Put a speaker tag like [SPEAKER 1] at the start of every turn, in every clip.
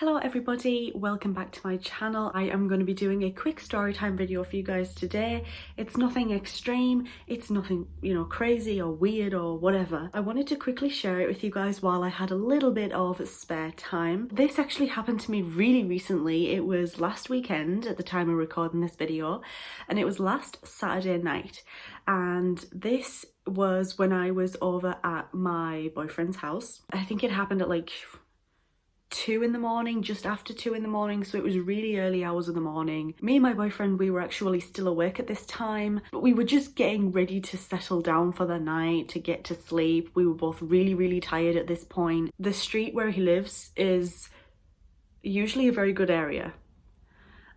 [SPEAKER 1] Hello everybody, welcome back to my channel. I am going to be doing a quick story time video for you guys today. It's nothing extreme, it's nothing, crazy or weird or whatever. I wanted to quickly share it with you guys while I had a little bit of spare time. This actually happened to me really recently. It was last weekend at the time of recording this video, and it was last Saturday night. And this was when I was over at my boyfriend's house. I think it happened at like 2 in the morning, just after 2 in the morning, so it was really early hours of the morning. Me and my boyfriend, we were actually still awake at this time, but we were just getting ready to settle down for the night, to get to sleep. We were both really tired at this point. The street where he lives is usually a very good area,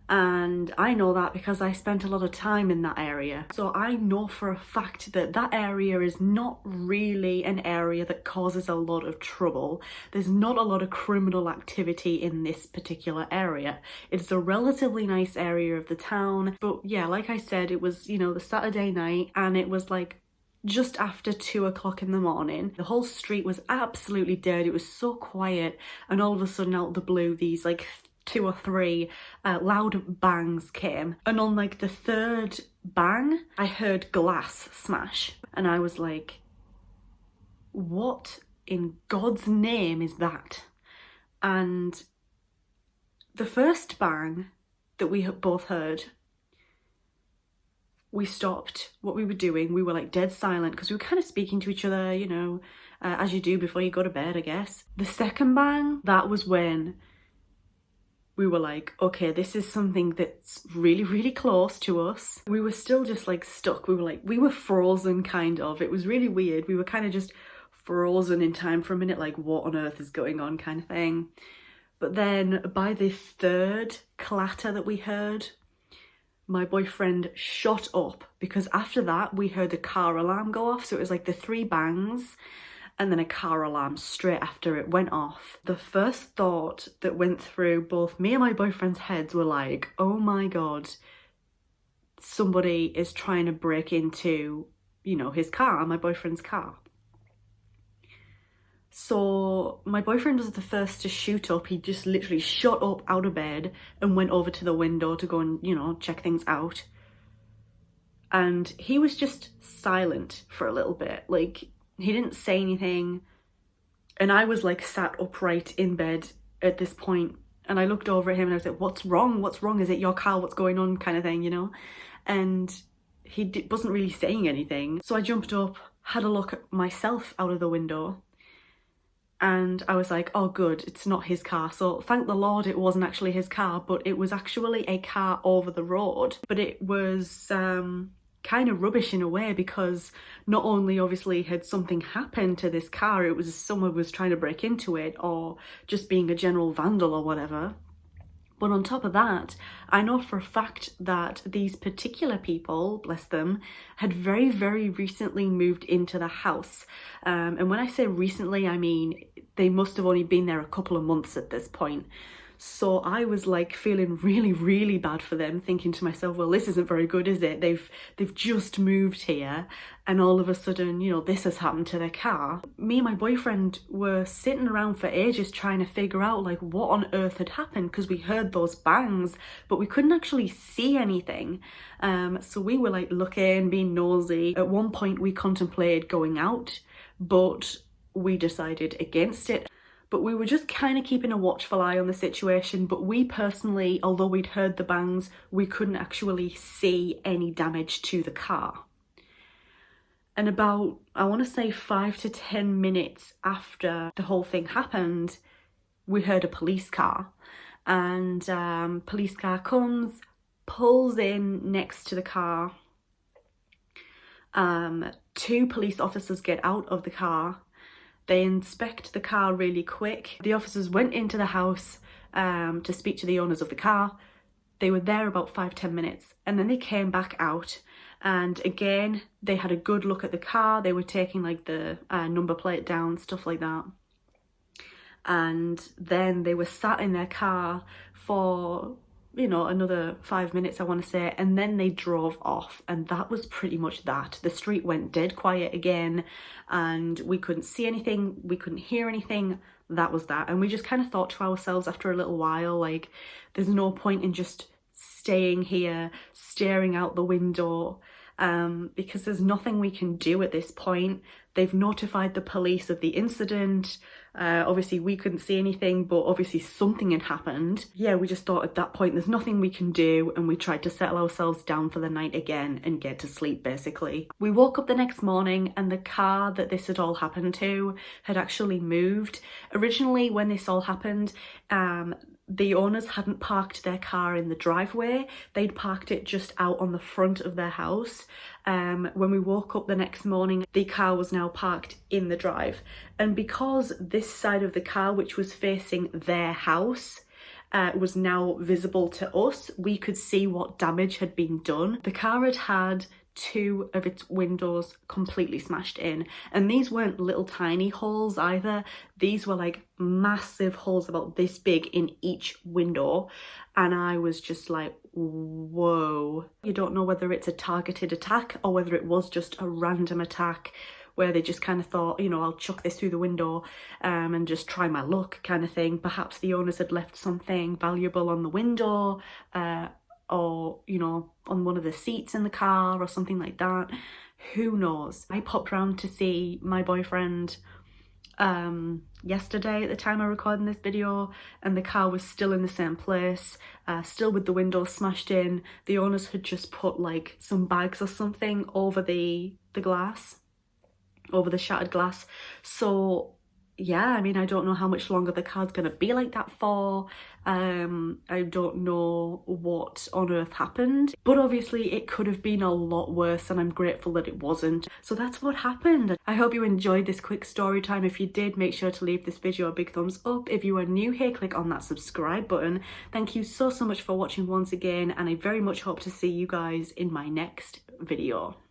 [SPEAKER 1] and I know that because I spent a lot of time in that area. So I know for a fact that that area is not really an area that causes a lot of trouble. There's not a lot of criminal activity in this particular area. It's a relatively nice area of the town. But yeah, like I said, it was, the Saturday night, and it was like just after 2 o'clock in the morning. The whole street was absolutely dead. It was so quiet, and all of a sudden out of the blue, these like 2 or 3 loud bangs came, and on like the third bang I heard glass smash, and I was like, what in God's name is that? And the first bang that we both heard, we stopped what we were doing. We were like dead silent because we were kind of speaking to each other, as you do before you go to bed, I guess. The second bang, that was when we were like, okay, this is something that's really close to us. We were still just like stuck. We were frozen kind of. It was really weird. We were kind of just frozen in time for a minute, like what on earth is going on kind of thing. But then by the third clatter that we heard, my boyfriend shot up, because after that we heard the car alarm go off. So it was like the 3 bangs, and then a car alarm straight after it went off. The first thought that went through both me and my boyfriend's heads were like, oh my God, somebody is trying to break into, his car, my boyfriend's car. So my boyfriend was the first to shoot up. He just literally shot up out of bed and went over to the window to go and, check things out. And he was just silent for a little bit. Like, he didn't say anything, and I was like sat upright in bed at this point, and I looked over at him and I was like, what's wrong, is it your car, what's going on, kind of thing, and he wasn't really saying anything. So I jumped up, had a look at myself out of the window, and I was like, oh good, it's not his car. So thank the Lord it wasn't actually his car, but it was actually a car over the road. But it was kind of rubbish in a way, because not only obviously had something happened to this car, it was someone was trying to break into it, or just being a general vandal or whatever. But on top of that, I know for a fact that these particular people, bless them, had very recently moved into the house. And when I say recently, I mean they must have only been there a couple of months at this point. So I was like feeling really bad for them, thinking to myself, well, this isn't very good, is it? They've just moved here, and all of a sudden, this has happened to their car. Me and my boyfriend were sitting around for ages trying to figure out like what on earth had happened, because we heard those bangs, but we couldn't actually see anything. So we were like looking, being nosy. At one point we contemplated going out, but we decided against it. But we were just kind of keeping a watchful eye on the situation. But we personally, although we'd heard the bangs, we couldn't actually see any damage to the car. And about, I want to say 5 to 10 minutes after the whole thing happened, we heard a police car. And police car comes, pulls in next to the car. 2 police officers get out of the car. They inspect the car really quick. The officers went into the house to speak to the owners of the car. They were there about 5-10 minutes, and then they came back out, and again they had a good look at the car. They were taking like the number plate down, stuff like that. And then they were sat in their car for another 5 minutes, I want to say, and then they drove off. And that was pretty much that. The street went dead quiet again, and we couldn't see anything, we couldn't hear anything. that was that. And we just kind of thought to ourselves after a little while, like, there's no point in just staying here, staring out the window, because there's nothing we can do at this point. They've notified the police of the incident. Obviously we couldn't see anything, but obviously something had happened. Yeah, we just thought at that point there's nothing we can do, and we tried to settle ourselves down for the night again and get to sleep basically. We woke up the next morning and the car that this had all happened to had actually moved. Originally when this all happened, the owners hadn't parked their car in the driveway, they'd parked it just out on the front of their house. When we woke up the next morning, the car was now parked in the drive. And because this side of the car, which was facing their house, was now visible to us, we could see what damage had been done. The car had had 2 of its windows completely smashed in, and these weren't little tiny holes either. These were like massive holes about this big in each window, and I was just like, whoa. You don't know whether it's a targeted attack or whether it was just a random attack where they just kind of thought, you know, I'll chuck this through the window and just try my luck kind of thing. Perhaps the owners had left something valuable on the window, or, you know, on one of the seats in the car or something like that. Who knows? I popped round to see my boyfriend yesterday at the time of recording this video, and the car was still in the same place, still with the windows smashed in. The owners had just put like some bags or something over the glass, over the shattered glass. So yeah, I mean, I don't know how much longer the car's gonna be like that for. I don't know what on earth happened, but obviously it could have been a lot worse, and I'm grateful that it wasn't. So that's what happened. I hope you enjoyed this quick story time. If you did, make sure to leave this video a big thumbs up. If you are new here, click on that subscribe button. Thank you so much for watching once again, and I very much hope to see you guys in my next video.